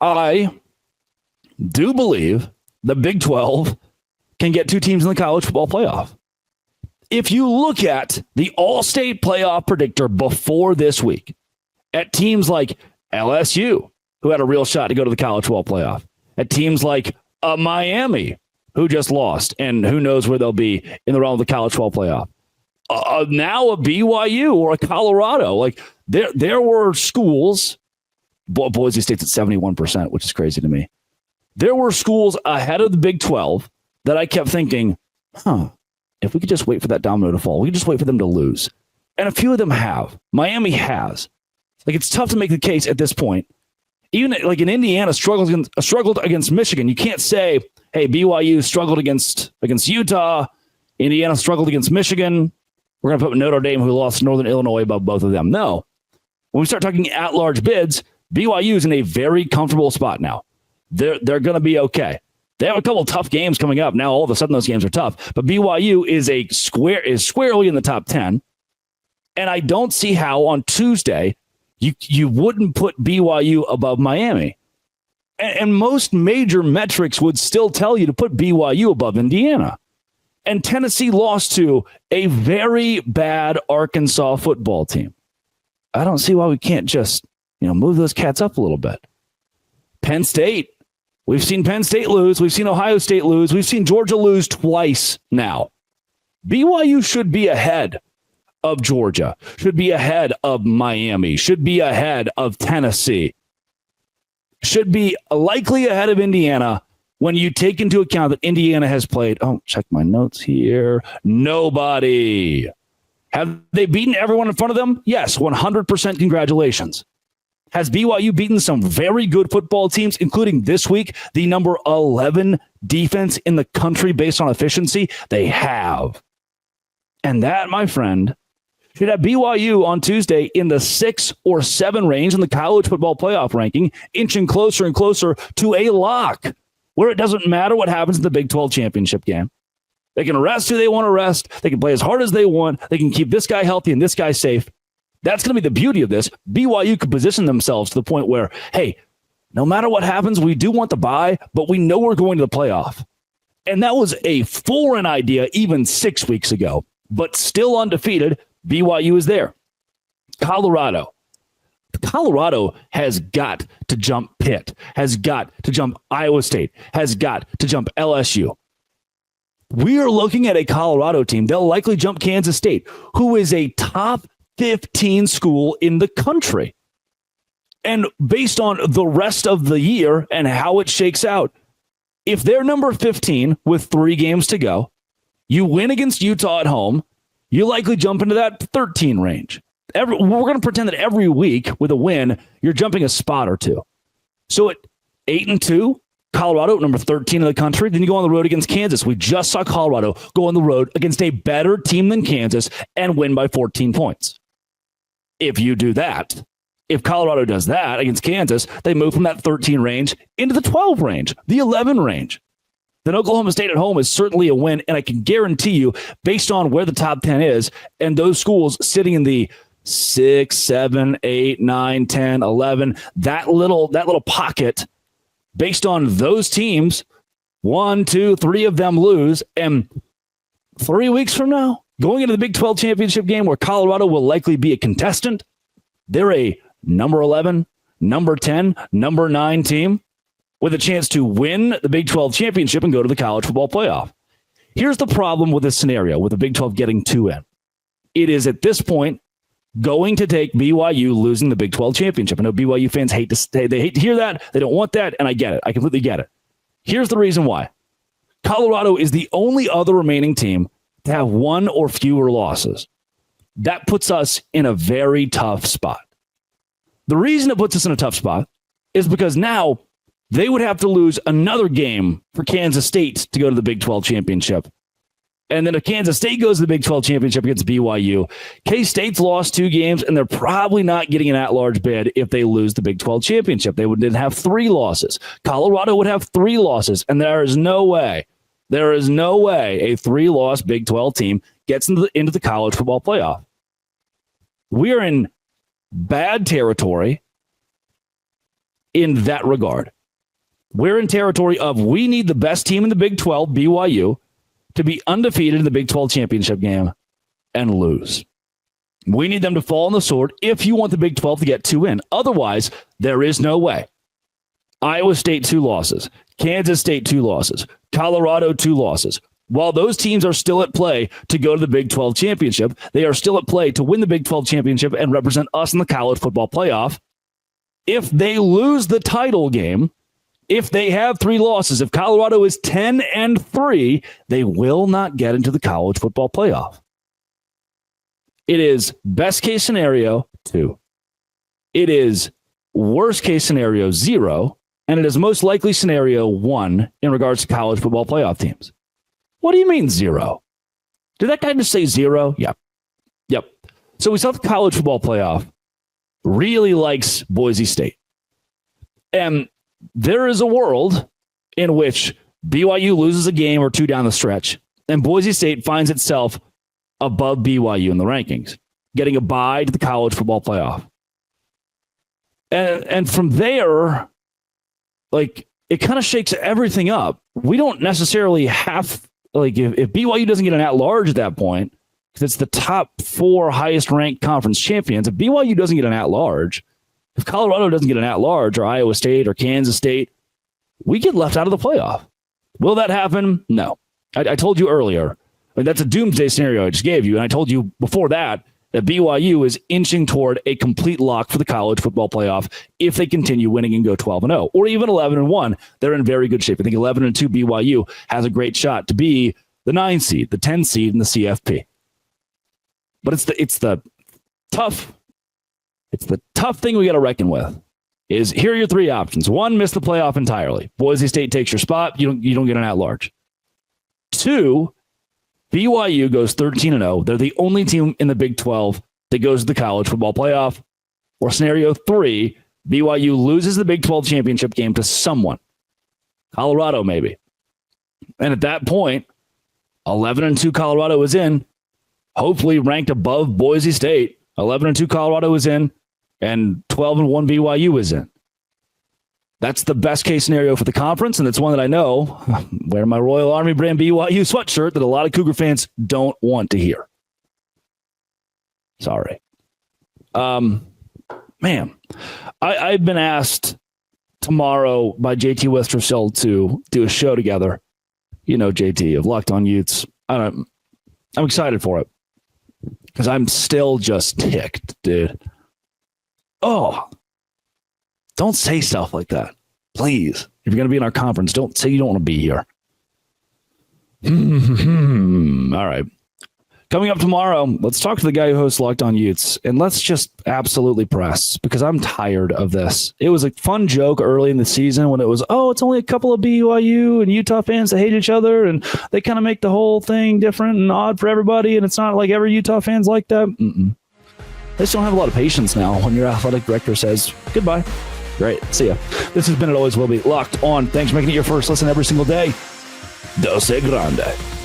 I do believe the Big 12 can get 2 teams in the college football playoff. If you look at the all-state playoff predictor before this week, at teams like LSU, who had a real shot to go to the college football playoff, at teams like Miami, who just lost, and who knows where they'll be in the realm of the college football playoff. Now a BYU or a Colorado. Like there were schools, Boise State's at 71%, which is crazy to me. There were schools ahead of the Big 12 that I kept thinking, if we could just wait for that domino to fall, we could just wait for them to lose. And a few of them have. Miami has. Like, it's tough to make the case at this point. Even like in Indiana struggled against Michigan. You can't say, hey, BYU struggled against Utah. Indiana struggled against Michigan. We're going to put Notre Dame, who lost Northern Illinois, above both of them. No. When we start talking at-large bids, BYU is in a very comfortable spot now. They're going to be okay. They have a couple of tough games coming up. Now, all of a sudden, those games are tough. But BYU is squarely in the top 10. And I don't see how on Tuesday you wouldn't put BYU above Miami. And most major metrics would still tell you to put BYU above Indiana. And Tennessee lost to a very bad Arkansas football team. I don't see why we can't just, move those cats up a little bit. Penn State. We've seen Penn State lose. We've seen Ohio State lose. We've seen Georgia lose twice now. BYU should be ahead of Georgia, should be ahead of Miami, should be ahead of Tennessee, should be likely ahead of Indiana when you take into account that Indiana has played, check my notes here, nobody. Have they beaten everyone in front of them? Yes, 100% congratulations. Has BYU beaten some very good football teams, including this week, the number 11 defense in the country based on efficiency? They have. And that, my friend, should have BYU on Tuesday in the 6 or 7 range in the college football playoff ranking, inching closer and closer to a lock, where it doesn't matter what happens in the Big 12 championship game. They can rest who they want to rest. They can play as hard as they want. They can keep this guy healthy and this guy safe. That's going to be the beauty of this. BYU could position themselves to the point where, hey, no matter what happens, we do want the bye, but we know we're going to the playoff. And that was a foreign idea even 6 weeks ago, but still undefeated. BYU is there. Colorado has got to jump Pitt, has got to jump Iowa State, has got to jump LSU. We are looking at a Colorado team. They'll likely jump Kansas State, who is a top 15 school in the country. And based on the rest of the year and how it shakes out, if they're number 15 with 3 games to go, you win against Utah at home, you likely jump into that 13 range. We're going to pretend that every week with a win, you're jumping a spot or two. So at 8-2, Colorado, number 13 in the country. Then you go on the road against Kansas. We just saw Colorado go on the road against a better team than Kansas and win by 14 points. If you do that, if Colorado does that against Kansas, they move from that 13 range into the 12 range, the 11 range. Then Oklahoma State at home is certainly a win, and I can guarantee you, based on where the top 10 is, and those schools sitting in the 6, 7, 8, 9, 10, 11, that little pocket, based on those teams, 1, 2, 3 of them lose, and 3 weeks from now, going into the Big 12 championship game where Colorado will likely be a contestant, they're a number 11, number 10, number 9 team with a chance to win the Big 12 championship and go to the college football playoff. Here's the problem with this scenario with the Big 12 getting 2 in. It is at this point going to take BYU losing the Big 12 championship. I know BYU fans hate to hear that. They don't want that, and I get it. I completely get it. Here's the reason why. Colorado is the only other remaining team to have 1 or fewer losses. That puts us in a very tough spot. The reason it puts us in a tough spot is because now they would have to lose another game for Kansas State to go to the Big 12 championship. And then if Kansas State goes to the Big 12 championship against BYU, K-State's lost 2 games, and they're probably not getting an at-large bid if they lose the Big 12 championship. They would then have 3 losses. Colorado would have 3 losses, and there is no way a 3-loss Big 12 team gets into the college football playoff. We are in bad territory in that regard. We're in territory of we need the best team in the Big 12, BYU, to be undefeated in the Big 12 championship game and lose. We need them to fall on the sword if you want the Big 12 to get 2 in. Otherwise, there is no way. Iowa State, 2 losses. Kansas State, 2 losses. Colorado, 2 losses. While those teams are still at play to go to the Big 12 championship, they are still at play to win the Big 12 championship and represent us in the college football playoff. If they lose the title game, if they have 3 losses, if Colorado is 10-3, they will not get into the college football playoff. It is best case scenario 2. It is worst case scenario 0. And it is most likely scenario 1 in regards to college football playoff teams. What do you mean 0? Did that guy just say 0? Yep. So we saw the college football playoff really likes Boise State. And there is a world in which BYU loses a game or 2 down the stretch, and Boise State finds itself above BYU in the rankings, getting a bye to the college football playoff. And from there, like, it kind of shakes everything up. We don't necessarily have, like, if BYU doesn't get an at-large at that point, because it's the top 4 highest-ranked conference champions, if BYU doesn't get an at-large, if Colorado doesn't get an at-large, or Iowa State, or Kansas State, we get left out of the playoff. Will that happen? No. I told you earlier. I mean, that's a doomsday scenario I just gave you, and I told you before that BYU is inching toward a complete lock for the college football playoff if they continue winning and go 12-0, or even 11-1. They're in very good shape. I think 11-2 BYU has a great shot to be the 9 seed, the 10 seed in the CFP. But it's the tough thing we got to reckon with. Is here are your 3 options. 1, miss the playoff entirely. Boise State takes your spot. You don't get an at-large. 2, BYU goes 13-0. They're the only team in the Big 12 that goes to the college football playoff. Or scenario 3, BYU loses the Big 12 championship game to someone. Colorado, maybe. And at that point, 11-2 Colorado is in, hopefully ranked above Boise State. 11-2 Colorado is in, and 12-1 BYU is in. That's the best case scenario for the conference, and it's one that I know, wear my Royal Army brand BYU sweatshirt, that a lot of Cougar fans don't want to hear. Sorry. Man, I've been asked tomorrow by JT Westersill to do a show together. You know JT of Locked On Utes. I'm excited for it because I'm still just ticked, dude. Oh, don't say stuff like that, please. If you're going to be in our conference, don't say you don't want to be here. All right. Coming up tomorrow, let's talk to the guy who hosts Locked On Utes, and let's just absolutely press, because I'm tired of this. It was a fun joke early in the season when it was, it's only a couple of BYU and Utah fans that hate each other, and they kind of make the whole thing different and odd for everybody, and it's not like every Utah fan's like that. They just don't have a lot of patience now when your athletic director says, goodbye. Great. See ya. This has been It Always Will Be Locked On. Thanks for making it your first listen every single day. Dose Grande.